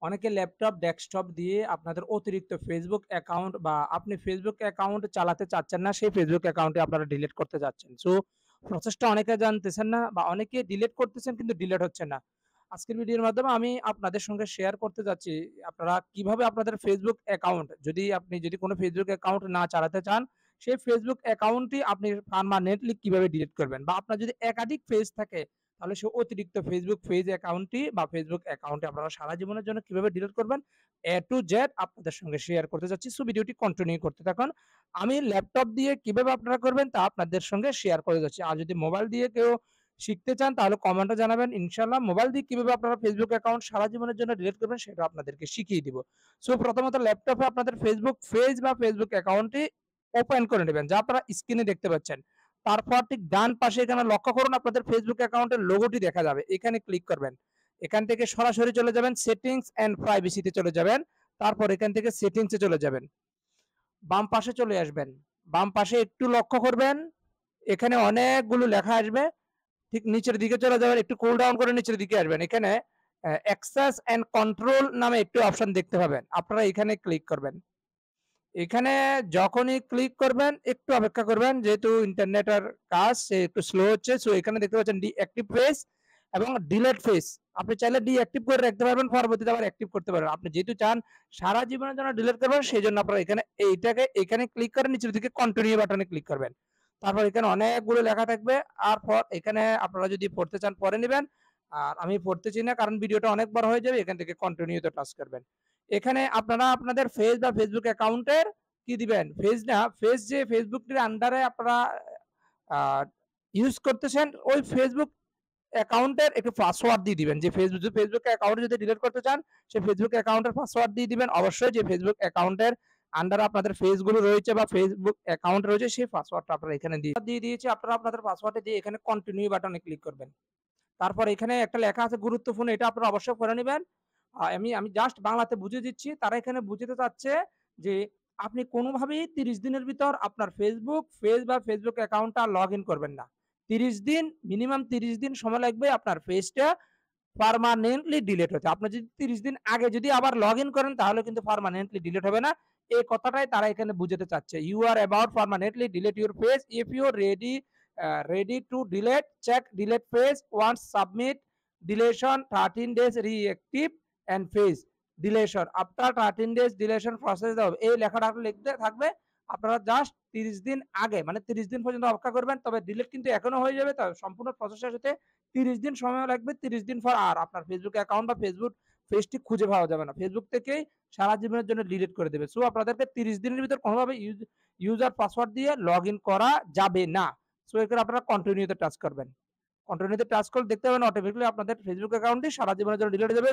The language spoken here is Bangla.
অনেকে ল্যাপটপ, ডেস্কটপ দিয়ে আপনাদের অতিরিক্ত Facebook অ্যাকাউন্ট বা আপনি Facebook অ্যাকাউন্ট চালাতে চাচ্ছেন না, সেই Facebook অ্যাকাউন্টটি আপনারা ডিলিট করতে যাচ্ছেন। সো প্রসেসটা অনেকে জানতেছেন না বা অনেকে ডিলিট করতেছেন কিন্তু ডিলিট হচ্ছে না। আজকের ভিডিওর মাধ্যমে আমি আপনাদের সঙ্গে শেয়ার করতে যাচ্ছি, আপনারা কিভাবে আপনাদের Facebook অ্যাকাউন্ট যদি কোনো Facebook অ্যাকাউন্ট না চালাতে চান, সেই Facebook অ্যাকাউন্টটি আপনি পার্মানেন্টলি কিভাবে ডিলিট করবেন বা আপনার যদি একাধিক পেজ থাকে তাহলে সে অতিরিক্ত Facebook পেজ অ্যাকাউন্টটি বা Facebook অ্যাকাউন্টে আপনারা সারা জীবনের জন্য কিভাবে ডিলিট করবেন A to Z আপনাদের সঙ্গে শেয়ার করতে যাচ্ছি। সো ভিডিওটি কন্টিনিউ করতে থাকুন। আমি ল্যাপটপ দিয়ে কিভাবে আপনারা করবেন তা আপনাদের সঙ্গে শেয়ার করে যাচ্ছি। আর যদি মোবাইল দিয়ে কেউ শিখতে চান তাহলে কমেন্টে জানাবেন। ইনশাআল্লাহ মোবাইল দিয়ে কিভাবে আপনারা Facebook অ্যাকাউন্ট সারা জীবনের জন্য ডিলিট করবেন সেটা আপনাদেরকে শিখিয়ে দিব। সো প্রথমত ল্যাপটপে আপনাদের Facebook পেজ বা Facebook অ্যাকাউন্টটি ওপেন করে নেবেন যা আপনারা স্ক্রিনে দেখতে পাচ্ছেন। তারপর ঠিক ডান পাশে এখানে লক্ষ্য করুন আপনাদের Facebook অ্যাকাউন্টের লোগোটি দেখা যাবে। এখানে ক্লিক করবেন। এখান থেকে সরাসরি চলে যাবেন সেটিংস অ্যান্ড প্রাইভেসি তে চলে যাবেন। তারপর এখান থেকে সেটিংস এ চলে যাবেন। বাম পাশে চলে আসবেন। বাম পাশে একটু লক্ষ্য করবেন। এখানে অনেকগুলো লেখা আসবে। ঠিক নিচের দিকে চলে যাবেন। একটু কুল ডাউন করে নিচের দিকে আসবেন। এখানে অ্যাক্সেস অ্যান্ড কন্ট্রোল নামে একটি অপশন দেখতে পাবেন। আপনারা এখানে ক্লিক করবেন। এখানে যখনই ক্লিক করবেন একটু অপেক্ষা করবেন যেহেতু ইন্টারনেটের কাজ সে একটু স্লো হচ্ছে। সো এখানে দেখতে পাচ্ছেন ডিঅ্যাক্টিভ ফেস এবং ডিলিট ফেস। আপনি চাইলে ডিঅ্যাক্টিভ করে রাখতে পারবেন, পরবর্তীতে আবার অ্যাক্টিভ করতে পারবেন। আপনি যেহেতু চান সারা জীবনের জন্য ডিলিট করবেন সেজন্য আপনারা এখানে ক্লিক করে নিচের দিকে কন্টিনিউ বাটনে ক্লিক করবেন। তারপর এখানে অনেকগুলো লেখা থাকবে। আর এখানে আপনারা যদি পড়তে চান পড়ে নিবেন। আর আমি পড়তেছি না কারণ ভিডিওটা অনেক বড় হয়ে যাবে। এখান থেকে কন্টিনিউ তে টাচ করবেন। এখানে আপনারা আপনাদের ফেজ বা Facebook অ্যাকাউন্টের কি দিবেন? ফেজ যে ফেসবুকের আন্ডারে আপনারা আ ইউজ করতেছেন ওই ফেসবুক অ্যাকাউন্টের একটু পাসওয়ার্ড দিয়ে দিবেন। যে ফেসবুক অ্যাকাউন্ট যদি ডিলিট করতে চান, সেই ফেসবুক অ্যাকাউন্টের পাসওয়ার্ড দিয়ে দিবেন। অবশ্যই যে ফেসবুক অ্যাকাউন্টের আন্ডারে আপনাদের পেজগুলো রয়েছে বা ফেসবুক অ্যাকাউন্ট রয়েছে সেই পাসওয়ার্ডটা আপনারা এখানে দিয়ে দিয়েছি। আপনারা আপনাদের পাসওয়ার্ডটা দিয়ে এখানে কন্টিনিউ বাটনে ক্লিক করবেন। তারপর এখানে একটা লেখা আছে গুরুত্বপূর্ণ এটা আপনারা অবশ্যই পড়ে নিবেন। আমি আমি জাস্ট বাংলাতে বুঝিয়ে দিচ্ছি। তারা এখানে বুঝাতে চাচ্ছে যে আপনি কোনোভাবেই ৩০ দিনের ভিতর আপনার Facebook পেজ বা Facebook অ্যাকাউন্টটা লগইন করবেন না। ৩০ দিন মিনিমাম ৩০ দিন সময় লাগবে আপনার পেজটা পার্মানেন্টলি ডিলিট হতে। আপনি যদি ৩০ দিন আগে যদি আবার লগইন করেন তাহলে কিন্তু পার্মানেন্টলি ডিলিট হবে না। এই কথাটাই তারা এখানে বুঝাতে চাচ্ছে। You are about permanently delete your page if you ready to delete, check delete page once submit deletion 13 days reactive and phase deletion after 13 days deletion process হবে। এই লেখাটা লিখতে থাকবে। আপনারা জাস্ট ৩০ দিন আগে মানে ৩০ দিন পর্যন্ত অপেক্ষা করবেন। তবে ডিলিট কিন্তু এখনো হয়ে যাবে। তবে সম্পূর্ণ প্রসেসের সাথে ৩০ দিন সময় লাগবে। ৩০ দিন পর আর আপনার Facebook অ্যাকাউন্ট বা Facebook পেজটি খুঁজে পাওয়া যাবে না। Facebook থেকেই সারা জীবনের জন্য ডিলিট করে দেবে। সো আপনাদেরকে ৩০ দিনের ভিতর কোনোভাবে ইউজার পাসওয়ার্ড দিয়ে লগইন করা যাবে না। সো এখানে আপনারা কন্টিনিউ তে টাচ করবেন। কন্টিনিউ তে টাচ করলে দেখতে পাবেন অটোমেটিক্যালি আপনাদের Facebook অ্যাকাউন্টটি সারা জীবনের জন্য ডিলিট হয়ে যাবে।